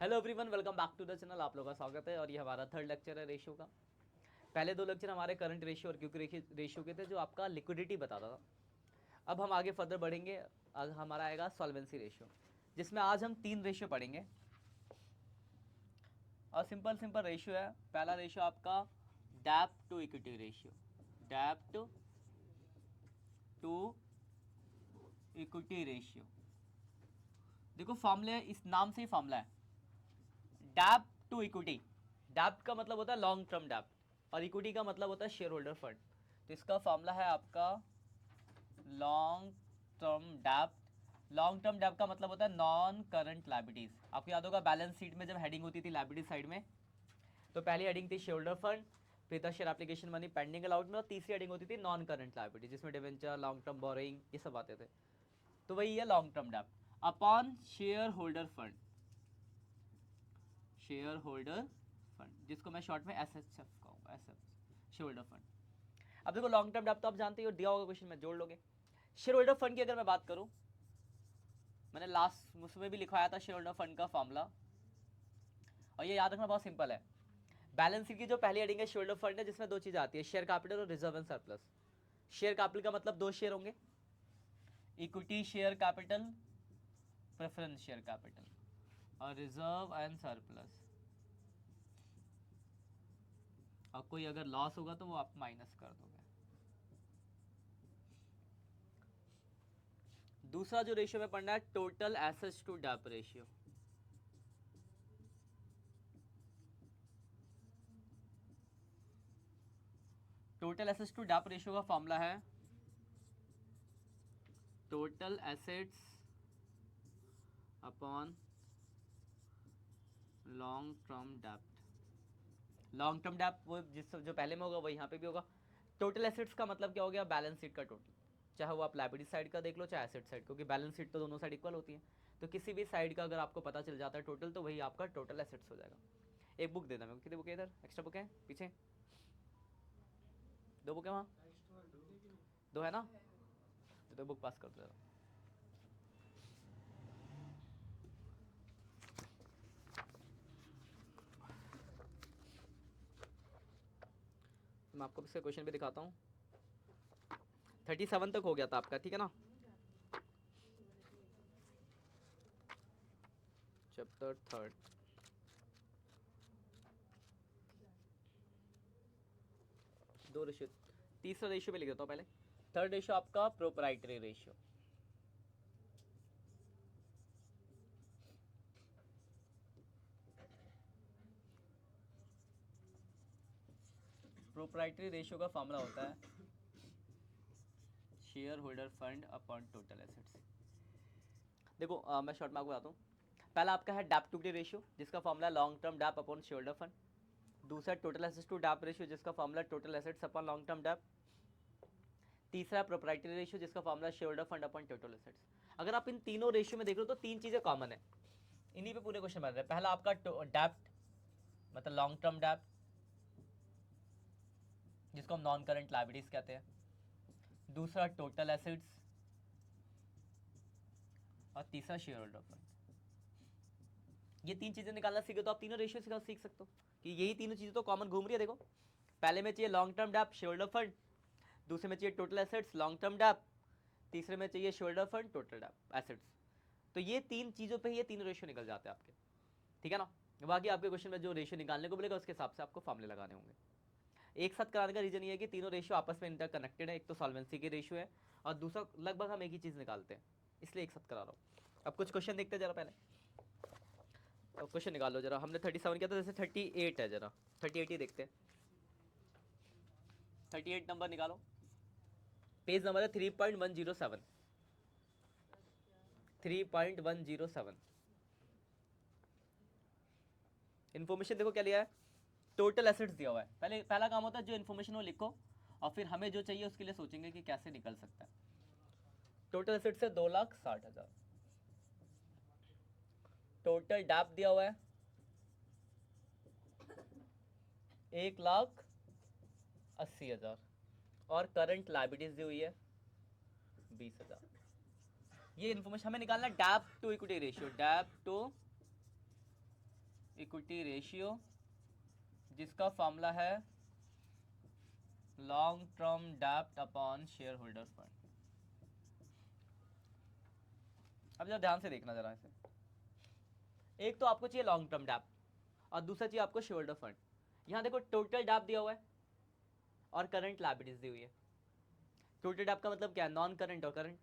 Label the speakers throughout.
Speaker 1: Hello everyone, welcome back to the channel. आप लोगों का स्वागत है और ये हमारा थर्ड लेक्चर है रेशियो का। पहले दो लेक्चर हमारे करंट रेशियो और क्विक रेशियो के थे जो आपका लिक्विडिटी बताता था। अब हम आगे फर्दर बढ़ेंगे। आज हमारा आएगा सॉल्वेंसी रेशियो, जिसमें आज हम तीन रेशियो पढ़ेंगे और सिंपल सिंपल रेशियो है। पहला रेशियो आपका debt to equity ratio, debt to equity ratio. देखो फॉर्मूले, इस नाम से ही फॉर्मूला है, डेप टू इक्विटी। डेप का मतलब होता है लॉन्ग टर्म डेप और इक्विटी का मतलब होता है शेयर होल्डर फंड। तो इसका फॉर्मूला है आपका long term debt. Long term debt का मतलब होता है नॉन करंट लायबिलिटीज। आपको याद होगा बैलेंस शीट में जब हेडिंग होती थी लायबिलिटी साइड में, तो पहली हेडिंग थी शेयर होल्डर फंड, फिर था share application money, pending allotment में, और तीसरी हेडिंग होती थी नॉन करंट लायबिलिटी, जिसमें डिवेंचर, लॉन्ग टर्म बोरोइंग, ये सब आते थे। तो वही है long term debt upon share holder fund, share holder fund, जिसको मैं शॉर्ट में एसएचएफ कहूँगा, एसएफ शेयर होल्डर फंड। अब देखो लॉन्ग टर्म डेप तो आप जानते ही हो, दिया होगा क्वेश्चन में, जोड़ लोगे। शेयर होल्डर फंड की अगर मैं बात करूं, मैंने लास्ट उसमें भी लिखवाया था शेयर होल्डर फंड का फॉर्मूला, और ये याद रखना बहुत सिंपल है। बैलेंस शीट की जो पहली हेडिंग है शेयर होल्डर फंड है, जिसमें दो चीजें आती है, शेयर कैपिटल और reserve and surplus. Share capital का मतलब दो शेयर होंगे, equity share capital, preference share capital, और रिजर्व एंड सरप्लस। और कोई अगर लॉस होगा तो वो आप माइनस कर दोगे। दूसरा जो रेशियो में पढ़ना है, total assets to debt ratio. Total assets to debt ratio का फॉर्मूला है total assets upon long term डेप्ट। लॉन्ग टर्म डेप्ट वो जिस जो पहले में होगा वो यहाँ पे भी होगा। टोटल एसेट्स का मतलब क्या हो गया, बैलेंस शीट का टोटल, चाहे वो आप लायबिलिटी साइड का देख लो चाहे एसेट साइड, क्योंकि बैलेंस शीट तो दोनों साइड इक्वल होती है। तो किसी भी साइड का अगर आपको पता चल जाता है टोटल, तो वही आपका टोटल एसेट्स हो जाएगा। एक बुक देना मेरे को, कितनी बुक है इधर, एक्स्ट्रा बुक है पीछे, दो बुक है वहाँ, दो है ना, तो बुक पास कर दो जरा। मैं आपको इसका क्वेश्चन भी दिखाता हूँ। 37 तक हो गया था आपका, ठीक है ना। चैप्टर थर्ड, दो रेशियो, तीसरा रेशियो में लिख देता हूँ पहले। थर्ड रेशियो आपका प्रोप्राइटरी रेशियो। प्रोप्राइटरी रेशियो का फॉर्मूला होता है share holder fund upon total assets. देखो मैं शॉर्ट में आपको बताता हूँ। पहला आपका है डेप टू इक्विटी रेशियो, जिसका फॉर्मूला है long term debt upon share holder fund. दूसरा total assets to debt ratio, जिसका formula total assets upon long term debt. तीसरा प्रोप्राइटरी रेशियो, जिसका formula share holder fund upon total assets. अगर आप इन तीनों ratio में देख लो तो तीन चीजें कॉमन है, इन्हीं पे पूरे क्वेश्चन बन रहे हैं। पहला आपका डेप्ट, मतलब लॉन्ग टर्म डेप्ट, जिसको हम नॉन करंट लायबिलिटीज कहते हैं। दूसरा टोटल एसेट्स, और तीसरा शेयर होल्डर फंड। ये तीन चीजें निकालना सीखे तो आप तीनों रेशियो सीख सकते हो कि यही तीनों चीजें तो कॉमन घूम रही है। देखो पहले में चाहिए long term debt share holder fund, दूसरे में चाहिए total assets long term debt, तीसरे में चाहिए share holder fund total debt assets. तो ये तीन चीजों पे ही ये तीनों रेशियो निकल जाते हैं आपके, ठीक है ना। बाकी आपके क्वेश्चन में जो रेशियो निकालने को मिलेगा उसके हिसाब से आपको फॉर्मूले लगाने होंगे। एक साथ कराने का रीजन ये है कि तीनों रेशियो आपस में इंटरकनेक्टेड है। एक तो सॉल्वेंसी की रेशियो है और दूसरा लगभग हम एक ही चीज निकालते हैं, इसलिए एक साथ करा रहा हूँ। अब कुछ क्वेश्चन देखते हैं जरा पहले। अब क्वेश्चन निकाल लो जरा, हमने 37 किया था, जैसे 38 है, जरा 38 ही देखते हैं। 38 नंबर निकालो, पेज नंबर है 3.107, 3.107। इन्फॉर्मेशन देखो क्या लिया है, टोटल एसेट्स दिया हुआ है। पहले पहला काम होता है जो इन्फॉर्मेशन वो लिखो, और फिर हमें जो चाहिए उसके लिए सोचेंगे कि कैसे निकल सकता है। टोटल एसेट्स है 2,60,000। टोटल डैप दिया हुआ है 1,80,000, और करंट लायबिलिटीज दी हुई है 20,000। ये इन्फॉर्मेशन हमें निकालना है debt to equity ratio, debt to equity ratio जिसका फॉर्मूला है लॉन्ग टर्म डेप्ट अपॉन शेयर होल्डर फंड। अब जरा ध्यान से देखना जरा इसे, एक तो आपको चाहिए लॉन्ग टर्म डेप्ट और दूसरा चाहिए आपको शेयर होल्डर फंड। यहाँ देखो टोटल डेप्ट दिया हुआ है और करंट लायबिलिटीज दी हुई है। टोटल डेप्ट का मतलब क्या है, नॉन करंट और करंट।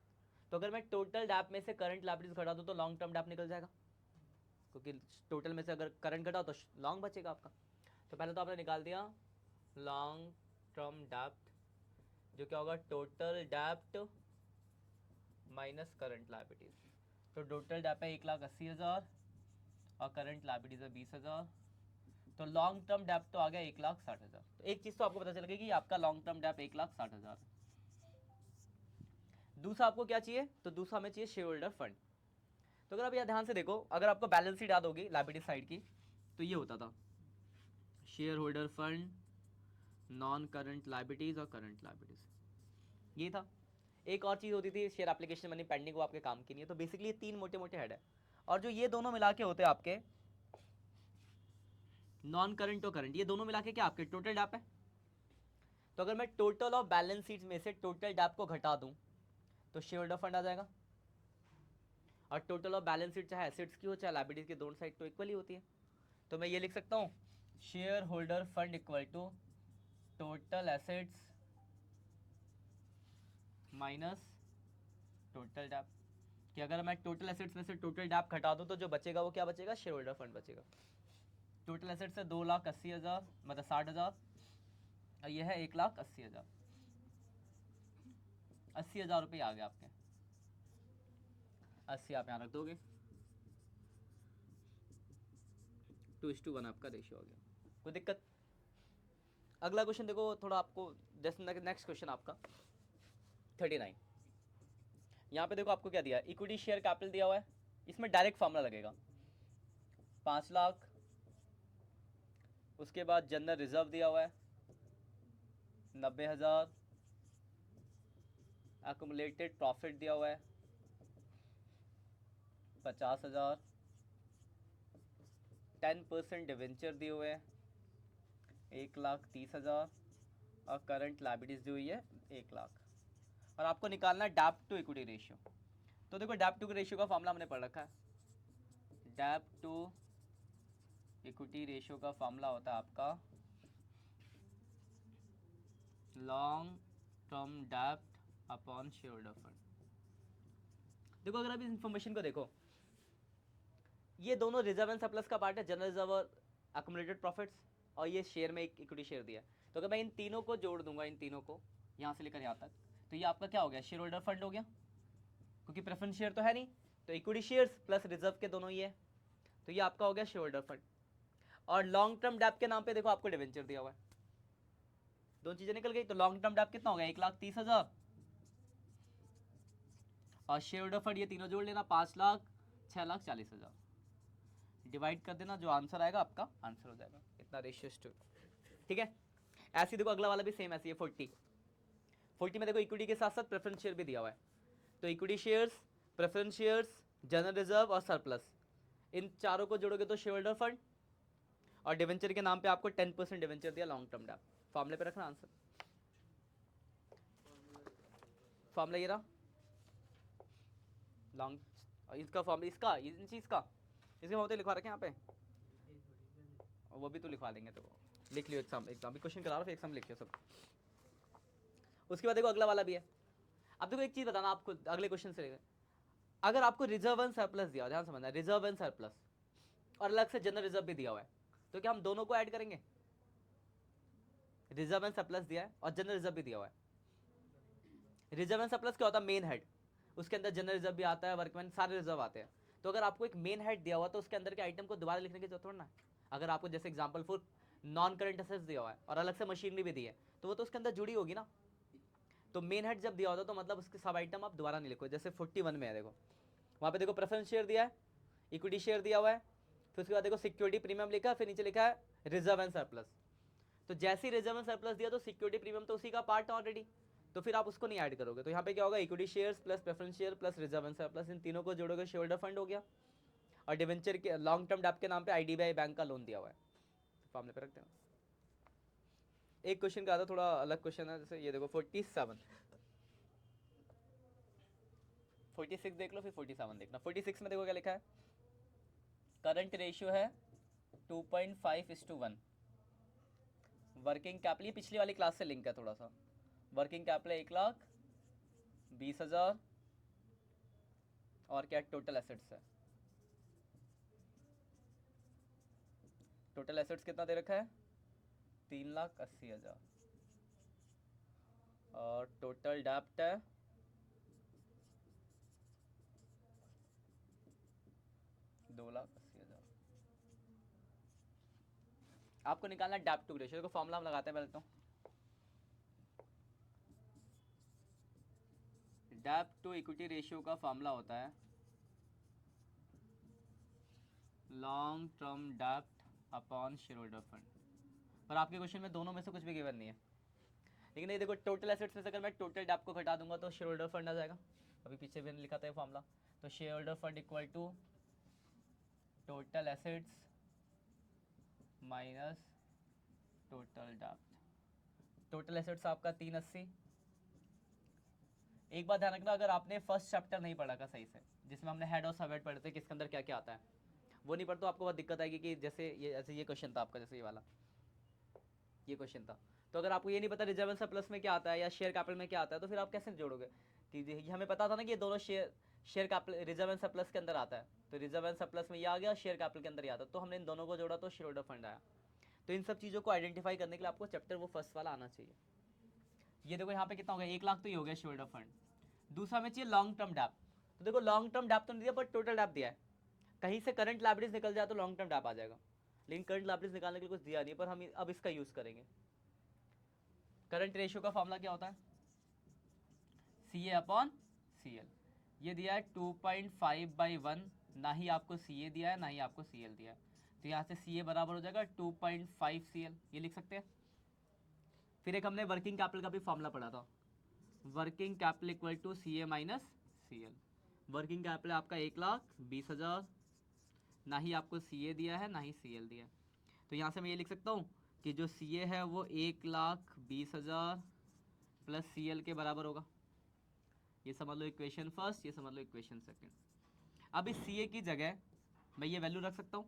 Speaker 1: तो अगर मैं टोटल डेप्ट में से करंट लायबिलिटीज घटा दूं तो लॉन्ग टर्म डेप्ट निकल जाएगा, क्योंकि टोटल में से अगर करंट घटाओ तो लॉन्ग बचेगा आपका। तो पहले तो आपने निकाल दिया लॉन्ग टर्म डेप्ट, जो क्या होगा टोटल डेप्ट माइनस करंट लायबिलिटीज। तो टोटल डेप्ट है 1,80,000 और करंट लायबिलिटीज है 20,000। तो लॉन्ग टर्म डेप्ट तो आ गया 1,60,000। तो एक चीज तो आपको पता चल गई कि आपका लॉन्ग टर्म डेप्ट 1,60,000। दूसरा आपको क्या चाहिए, तो दूसरा हमें चाहिए शेयर होल्डर फंड। तो अगर आप यहाँ ध्यान से देखो, अगर आपको बैलेंस शीट याद होगी लायबिलिटी साइड की, तो ये होता था share holder fund, non current liabilities और करंट लायबिलिटीज, ये था। एक और चीज होती थी शेयर एप्लीकेशन मनी पेंडिंग, वो आपके काम की नहीं है। तो बेसिकली ये तीन मोटे मोटे हेड है, और जो ये दोनों मिला के होते हैं आपके नॉन करंट और करंट, ये दोनों मिला के क्या आपके टोटल डेप है। तो अगर मैं टोटल ऑफ बैलेंस शीट में से टोटल डेप को घटा दूं तो शेयर होल्डर फंड आ जाएगा। और टोटल ऑफ बैलेंस शीट चाहे एसेट्स की हो चाहे लायबिलिटीज की, दोनों साइड तो इक्वली होती है। तो मैं ये लिख सकता हूँ share holder fund equal to total assets minus total debt, कि अगर मैं टोटल एसेट्स में से टोटल डेप घटा दूं तो जो बचेगा वो क्या बचेगा, शेयर होल्डर फंड बचेगा। टोटल एसेट्स है 2,80,000 मतलब 60,000 और ये है 1,80,000। 80,000 रुपये आ गए आपके, 80 आप यहाँ रख दोगे, 2:1 आपका रेशियो आ गया। कोई दिक्कत। अगला क्वेश्चन देखो थोड़ा आपको, जैसे नेक्स्ट क्वेश्चन आपका 39। यहाँ पे देखो आपको क्या दिया है, इक्विटी शेयर कैपिटल दिया हुआ है, इसमें डायरेक्ट फॉर्मूला लगेगा 5 लाख। उसके बाद जनरल रिजर्व दिया हुआ है 90,000, एक्युमुलेटेड प्रॉफिट दिया हुआ है 50,000, 10% डिवेंचर दिए हुए हैं 1,30,000 और करंट लायबिलिटीज दी हुई है 1 लाख। और आपको निकालना है डेप्ट टू इक्विटी रेशियो। तो देखो डेप्ट टू रेशियो का फॉर्मूला हमने पढ़ रखा है, डेप्ट टू इक्विटी रेशियो का फॉर्मूला होता है आपका लॉन्ग टर्म डेप्ट अपॉन शेयर होल्डर फंड। देखो अगर आप इस इंफॉर्मेशन को देखो, ये दोनों रिजर्व एंड सरप्लस का पार्ट है, जनरल रिजर्व और एक्युमुलेटेड प्रॉफिट्स, और ये शेयर में एक इक्विटी शेयर दिया है। तो अगर मैं इन तीनों को जोड़ दूंगा, इन तीनों को यहाँ से लेकर यहाँ तक, तो ये आपका क्या हो गया, शेयर होल्डर फंड हो गया, क्योंकि प्रेफरेंस शेयर तो है नहीं, तो इक्विटी शेयर्स प्लस रिजर्व के दोनों ही है, तो ये आपका हो गया शेयर होल्डर फंड। और लॉन्ग टर्म डेप्ट के नाम पे देखो आपको डिवेंचर दिया हुआ है, दोनों चीजें निकल गई। तो लॉन्ग टर्म डेप्ट कितना हो गया, 1,30,000 और शेयर होल्डर फंड ये तीनों जोड़ लेना 5 लाख 6,40,000, डिवाइड कर देना, जो आंसर आएगा आपका आंसर हो जाएगा इतना रेशियो। ठीक है, ऐसे देखो अगला वाला भी सेम ऐसे है 40 में देखो इक्विटी के साथ साथ प्रेफरेंस शेयर भी दिया हुआ है। तो equity shares, preference shares, general reserve और सरप्लस, इन चारों को जोड़ोगे तो शेयर होल्डर फंड, और डिवेंचर के नाम पे आपको 10% डिवेंचर दिया लॉन्ग टर्म डेप्ट। फॉर्मूले पे रखना आंसर, फॉर्मूला ये रहा लॉन्ग, इसका फॉर्मूला इसका इन चीज का, इसके बहुत लिखवा रखे यहाँ पे, और वो भी तो लिखवा देंगे, तो लिख लियो एग्जाम भी क्वेश्चन करा रहा हूँ, एग्जाम लिखियो सब। उसके बाद देखो अगला वाला भी है। अब देखो एक चीज बताना आपको अगले क्वेश्चन से लेकर, अगर आपको रिजर्व एंड सरप्लस दिया, ध्यान समझना, रिजर्व एंड सरप्लस और अलग से जनरल रिजर्व भी दिया हुआ है, तो क्या हम दोनों को ऐड करेंगे, रिजर्व एंड सरप्लस दिया है और जनरल रिजर्व भी दिया हुआ है। रिजर्व एंड सरप्लस क्या होता है, मेन हेड, उसके अंदर जनरल रिजर्व भी आता है, वर्कमैन, सारे रिजर्व आते हैं। तो अगर आपको एक मेन हेड दिया हुआ तो उसके अंदर के आइटम को दोबारा लिखने की जरूरत थोड़ा ना है। अगर आपको जैसे example for non current assets दिया हुआ है और अलग से मशीनरी भी दी है, तो वो तो उसके अंदर जुड़ी होगी ना। तो मेन हेड जब दिया होता तो मतलब उसके सब आइटम आप दोबारा नहीं लिखो। जैसे 41 में है देखो, वहाँ पे देखो प्रेफरेंस शेयर दिया है, इक्विटी शेयर दिया हुआ है, फिर उसके बाद देखो सिक्योरिटी प्रीमियम लिखा है, फिर नीचे लिखा है रिजर्व एंड सरप्लस। तो जैसे ही रिजर्व एंड सरप्लस दिया तो सिक्योरिटी प्रीमियम तो उसी का पार्ट ऑलरेडी, तो फिर आप उसको नहीं ऐड करोगे। तो यहाँ पे क्या होगा, equity shares plus preference share plus reserve and surplus, इन तीनों को जोड़ोगे शेयर होल्डर फंड हो गया। और डिवेंचर के लॉन्ग टर्म डेप्ट के नाम पे आईडीबीआई बैंक का लोन दिया हुआ है, फॉर्मूले पे रख देना। एक क्वेश्चन का था, थोड़ा अलग क्वेश्चन है, जैसे ये देखो 46 देख लो, फिर 47 देखना। 46 में देखो क्या लिखा है, करंट रेशियो है 2.5:1। वर्किंग कैपिटल, ये पिछली वाली क्लास से लिंक है थोड़ा सा। वर्किंग कैपिटल 1,20,000 और क्या टोटल एसेट्स है, टोटल एसेट्स कितना दे रखा है 3,80,000 और टोटल डेप्ट है 2,80,000। आपको निकालना है डेप्ट टू रेशियो, देखो फॉर्मूला हम लगाते हैं पहले तो। डेप्ट टू इक्विटी रेशियो का फॉर्मूला होता है लॉन्ग टर्म डेप्ट अपॉन शेयर होल्डर फंड। पर आपके क्वेश्चन में दोनों में से कुछ भी गिवन नहीं है, लेकिन ये देखो टोटल एसेट्स में से अगर मैं टोटल डेप्ट को घटा दूंगा तो शेयर होल्डर फंड आ जाएगा। अभी पीछे भी लिखा था फॉर्मूला, तो share holder fund equal to total assets minus total डेप्ट। टोटल एसेट्स आपका 380। एक बात ध्यान रखना, अगर आपने फर्स्ट चैप्टर नहीं पढ़ा था सही से, जिसमें हमने हेड और सब हेड पढ़े थे किसके अंदर क्या क्या आता है, वो नहीं पढ़ तो आपको बहुत दिक्कत आएगी। कि जैसे ये क्वेश्चन था आपका, जैसे ये वाला ये क्वेश्चन था, तो अगर आपको ये नहीं पता रिजर्व एंड सरप्लस में क्या आता है या शेयर कैपिटल में क्या आता है, तो फिर आप कैसे जोड़ोगे। कि ये हमें पता था ना कि ये दोनों share capital reserve and surplus के अंदर आता है, तो रिजर्व एंड सरप्लस में ये आ गया, शेयर कैपिटल के अंदर ये आता है, तो हमने इन दोनों को जोड़ा तो शेयर होल्डर फंड आया। तो इन सब चीज़ों को आइडेंटिफाई करने के लिए आपको चैप्टर वो फर्स्ट वाला आना चाहिए। ये देखो यहाँ पे कितना हो गया, 1 लाख तो ये हो गया शेयर होल्डर फंड। दूसरा में चाहिए लॉन्ग टर्म डेप्ट, तो देखो लॉन्ग टर्म डेप्ट तो नहीं दिया पर टोटल डेप्ट दिया है। कहीं से करंट लायबिलिटीज निकल जाए तो लॉन्ग टर्म डेप्ट आ जाएगा, लेकिन करंट लायबिलिटीज निकालने के लिए कुछ दिया नहीं, पर हम अब इसका यूज़ करेंगे। करंट रेशियो का फॉर्मूला क्या होता है, CA अपॉन CL। ये दिया है 2.5/1, ना ही आपको CA दिया है ना ही आपको CL दिया है, तो यहाँ से CA बराबर हो जाएगा 2.5 CL, ये लिख सकते हैं। फिर एक हमने वर्किंग कैपिटल का भी फॉर्मूला पढ़ा था, working capital equal to CA minus CL। Working capital आपका 1,20,000, ना ही आपको CA दिया है ना ही CL दिया है, तो यहाँ से मैं ये लिख सकता हूँ कि जो CA है वो 1,20,000 प्लस CL के बराबर होगा। ये समझ लो इक्वेशन फर्स्ट, ये समझ लो इक्वेशन सेकंड। अब इस CA की जगह मैं ये वैल्यू रख सकता हूँ,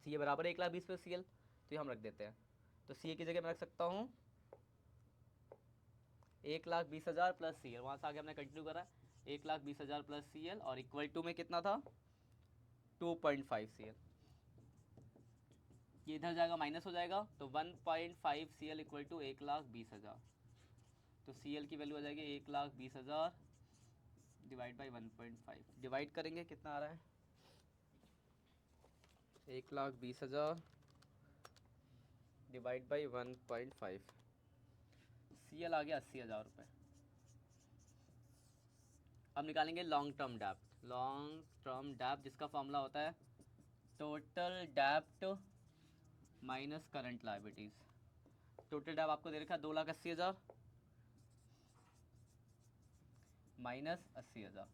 Speaker 1: CA बराबर 1,20,000 प्लस CL, तो ये हम रख देते हैं। तो CA की जगह मैं रख सकता हूँ 1,20,000 प्लस CL, वहाँ से आगे हमने कंटिन्यू करा 1,20,000 प्लस CL और इक्वल टू में कितना था 2.5 CL। ये इधर जाएगा माइनस हो जाएगा, तो 1.5 CL इक्वल टू 1,20,000, तो CL की वैल्यू आ जाएगी 1,20,000 डिवाइड बाई 1.5। डिवाइड करेंगे कितना आ रहा है 1,20,000 डिवाइड बाई 1.5, CL आ गया 80,000 रुपये। अब निकालेंगे लॉन्ग टर्म डेप्ट। लॉन्ग टर्म डेप्ट जिसका फॉर्मूला होता है टोटल डेप्ट माइनस करंट लायबिलिटीज। टोटल डेप्ट आपको दे रखा है 2,80,000 माइनस 80,000,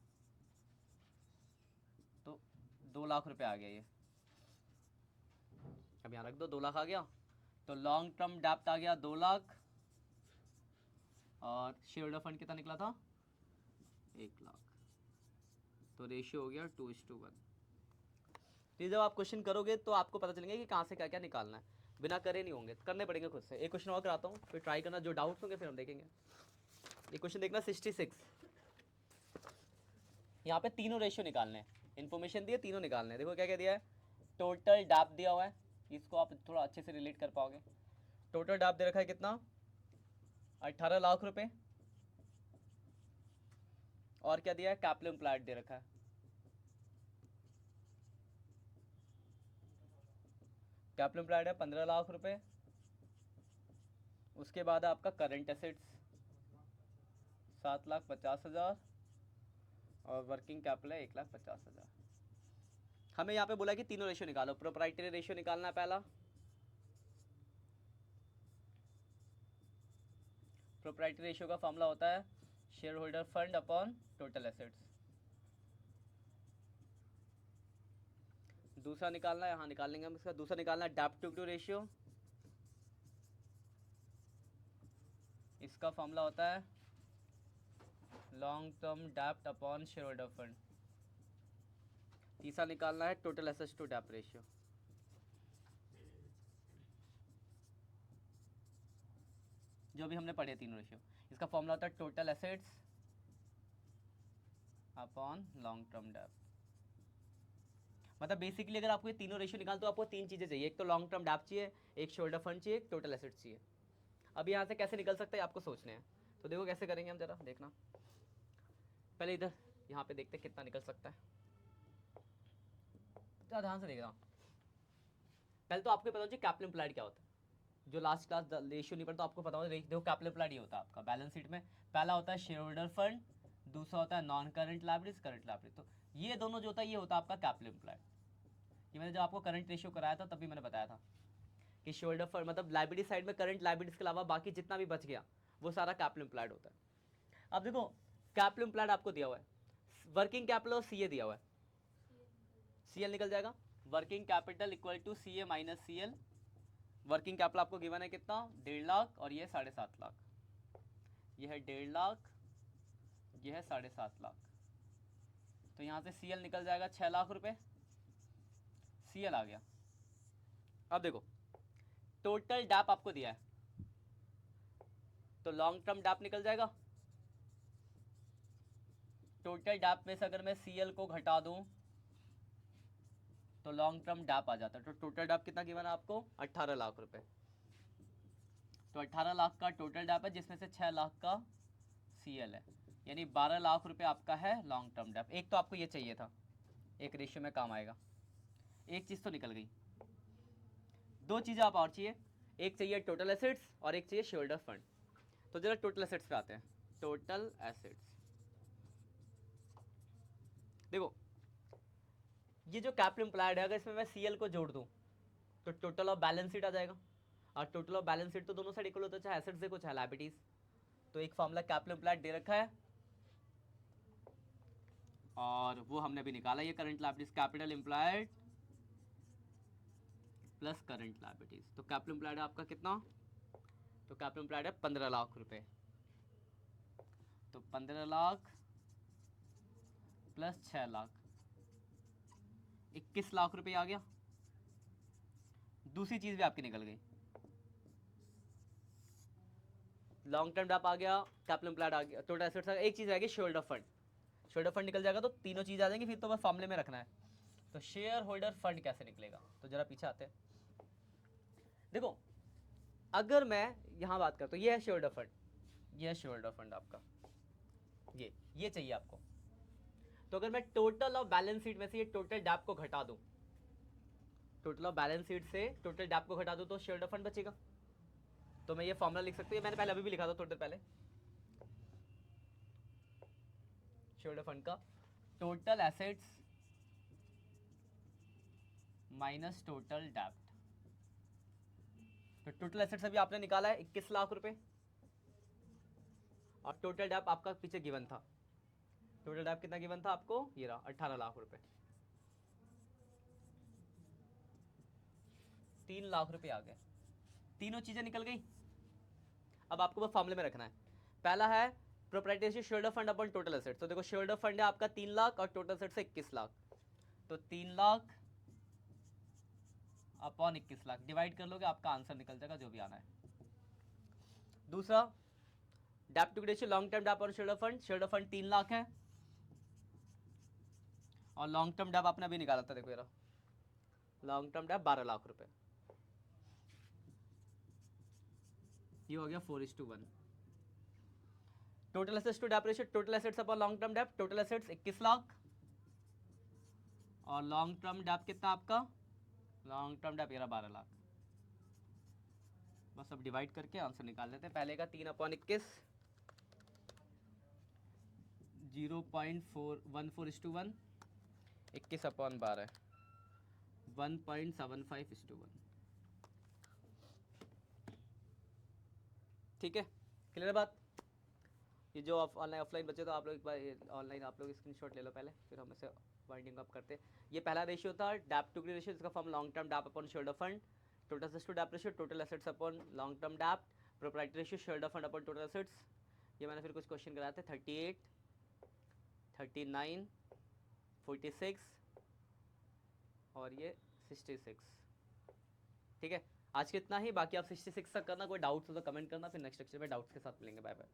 Speaker 1: तो 2 लाख रुपये आ गया ये। अब यहाँ रख दो, 2 लाख आ गया, तो लॉन्ग टर्म डेप्ट आ गया 2 लाख और शेयर होल्डर फंड कितना निकला था 1 लाख, तो रेशियो हो गया 2:1। तो जब आप क्वेश्चन करोगे तो आपको पता चलेंगे कि कहाँ से क्या क्या निकालना है, बिना करे नहीं होंगे, करने पड़ेंगे खुद से। एक क्वेश्चन और कराता हूँ, फिर ट्राई करना, जो डाउट्स होंगे फिर हम देखेंगे। ये क्वेश्चन देखना 66, यहाँ पे तीनों रेशियो निकालने हैं, इन्फॉर्मेशन दिए तीनों निकालने हैं। देखो क्या क्या दिया है, टोटल डेप्ट दिया हुआ है, इसको आप थोड़ा अच्छे से रिलेट कर पाओगे। टोटल डेप्ट दे रखा है कितना 18 लाख रुपए, और क्या दिया है कैपिटल एम्प्लॉयड दे रखा है, कैपिटल एम्प्लॉयड है 15 लाख रुपए। उसके बाद है आपका करंट एसेट्स 7,50,000 और वर्किंग कैपिटल है 1,50,000। हमें यहाँ पे बोला कि तीनों रेशियो निकालो, प्रोप्राइटरी रेशियो निकालना है पहला। प्रोप्राइटरी रेशियो का फॉर्मूला होता है share holder fund upon total assets. दूसरा निकालना है, यहाँ निकाल लेंगे हम इसका। दूसरा निकालना है डेब्ट टू इक्विटी रेशियो। इसका फॉर्मूला होता है लॉन्ग टर्म डेब्ट अपॉन शेयर होल्डर फंड। तीसरा निकालना है टोटल एसेट्स टू डेब्ट रेशियो। जो भी हमने पढ़े तीनों रेशियो, इसका फॉर्मूला होता है total assets upon long term डेब्ट। मतलब बेसिकली अगर आपको ये तीनों रेशियो निकाल तो आपको तीन चीजें चाहिए, एक तो लॉन्ग टर्म डेब्ट चाहिए, एक शोल्डर फंड चाहिए, एक टोटल एसेट्स चाहिए। अब यहाँ से कैसे निकल सकता है आपको सोचने हैं, तो देखो कैसे करेंगे हम, जरा देखना। पहले इधर यहाँ पे देखते हैं कितना निकल सकता है, जरा ध्यान से देखना। पहले तो आपको पता होना चाहिए कैपिटल एम्प्लॉयड क्या होता है। जो लास्ट क्लास रेशियो नहीं पढ़ता आपको पता होगा। देखो कैपिटल एम्प्लॉयड ये होता है आपका बैलेंस शीट में। पहला होता है शेयर होल्डर फंड, दूसरा होता है non current liabilities, current liability. तो ये दोनों जो होता है ये होता है आपका कैपिटल एम्प्लॉयड। ये मैंने जब आपको करंट रेशियो कराया था तभी मैंने बताया था कि शोल्डर फंड मतलब लायबिलिटी साइड में करंट लायबिलिटीज के अलावा बाकी जितना भी बच गया वो सारा कैपिटल एम्प्लॉयड होता है। अब देखो कैपिटल एम्प्लॉयड आपको दिया हुआ है, वर्किंग कैपिटल और सीए दिया हुआ है, सीएल निकल जाएगा। Working capital equal to CA minus CL. Working capital आपको गिवन है कितना, 1.5 लाख, और ये 7.5 लाख। ये है 1.5 लाख, ये है 7.5 लाख। तो यहाँ से सीएल निकल जाएगा 6 लाख रुपए, सीएल आ गया। अब देखो टोटल डैप आपको दिया है, तो लॉन्ग टर्म डैप निकल जाएगा। टोटल डैप में से अगर मैं सीएल को घटा दूं तो लॉन्ग टर्म डैप आ जाता है। तो टोटल डैप कितना गिवन है आपको, 18 लाख रुपए। तो 18 लाख का टोटल डैप है जिसमें से 6 लाख का सीएल है, यानी 12 लाख रुपए आपका है लॉन्ग टर्म डैप। एक तो आपको ये चाहिए था, एक रेशियो में काम आएगा। एक चीज तो निकल गई, दो चीजें आप और चाहिए, एक चाहिए टोटल एसेट्स और एक चाहिए शेयर होल्डर फंड। तो जरा टोटल एसेट्स पे आते हैं। टोटल एसेट्स देखो, ये जो कैपिटल एम्प्लॉयड है अगर इसमें मैं सीएल को जोड़ दूं तो टोटल ऑफ बैलेंस शीट आ जाएगा। और टोटल ऑफ बैलेंस शीट तो दोनों साइड इक्वल होता है, चाहे एसेट्स देखो चाहे लायबिलिटीज। तो एक फॉर्मूला कैपिटल एम्प्लॉयड दे रखा है और वो हमने अभी निकाला, ये current liabilities, capital employed plus current liabilities. तो कैपिटल एम्प्लॉयड आपका कितना, तो कैपिटल एम्प्लॉयड है 15 लाख रुपए। तो 15 लाख प्लस 6 लाख, 21 लाख रुपए आ गया। दूसरी चीज भी आपकी निकल गई, लॉन्ग टर्म डैप आ गया, कैपिटल एम्प्लॉयड आ गया, टोटल एसेट्स आ गया। एक चीज आएगी share holder fund. Share holder fund निकल जाएगा तो तीनों चीज आ जाएंगी, फिर तो बस फॉर्मूले में रखना है। तो शेयर होल्डर फंड कैसे निकलेगा, तो जरा पीछे आते हैं। देखो अगर मैं यहां बात करता हूं, ये है शेयर होल्डर फंड, ये है शेयर होल्डर फंड आपका, ये चाहिए आपको। तो अगर मैं टोटल ऑफ बैलेंस शीट में से ये टोटल डैप को घटा दूं, टोटल ऑफ बैलेंस शीट से टोटल डैप को घटा दूं तो शेयर होल्डर फंड बचेगा। तो मैं ये फॉर्मूला लिख सकती हूँ, मैंने पहले अभी भी लिखा था थोड़ी देर पहले। शेयर होल्डर फंड का टोटल एसेट्स माइनस टोटल डेब्ट। तो टोटल एसेट्स अभी आपने निकाला है 21 लाख रुपए, और टोटल डेब्ट आपका पीछे गिवन था। टोटल डेब्ट कितना गिवन था आपको, ये रहा 18 लाख रुपए। 3 लाख रुपए आ गए, तीनों चीजें निकल गई। अब आपको वो फॉर्मूले में रखना है। पहला है proprietary share holder fund upon total assets. तो देखो शेयर होल्डर फंड है आपका 3 लाख और टोटल एसेट्स 21 लाख। तो 3 लाख अपॉन 21 लाख डिवाइड कर लोगे, आपका आंसर निकल जाएगा जो भी आना है। दूसरा डेब्ट टू रेशियो लॉन्ग टर्म डेब्ट और share holder fund. Share holder fund 3 lakh है और लॉन्ग टर्म डेब्ट आपने अभी निकाला था, देखो ये लॉन्ग टर्म डेब्ट 12 लाख रुपए। ये हो गया 4:1। टोटल एसेट्स टू डेब्ट ratio, total assets upon long term डेब्ट। टोटल एसेट्स 21 लाख और लॉन्ग टर्म डेब्ट कितना आपका, लॉन्ग टर्म डेब्ट 12 लाख। बस अब डिवाइड करके आंसर निकाल लेते हैं। पहले का 3/21 0.14:1, 21/12 1.75:1। ठीक है, क्लियर बात। ये जो ऑनलाइन ऑफलाइन बचे तो आप लोग एक बार ऑनलाइन आप लोग स्क्रीनशॉट ले लो पहले, फिर हम इसे वाइंडिंग अप करते। ये पहला रेशियो था डैप टू रेशियो, इसका form long term debt upon shareholder fund, total assets to debt ratio, total assets upon long term debt, proprietary ratio shareholder fund upon total assets. ये मैंने फिर कुछ question कराए थे 38, 39, 46 और ये 66। ठीक है, आज के इतना ही, बाकी आप 66 तक करना, कोई डाउट्स हो तो कमेंट करना, फिर नेक्स्ट लेक्चर में डाउट्स के साथ मिलेंगे। Bye bye.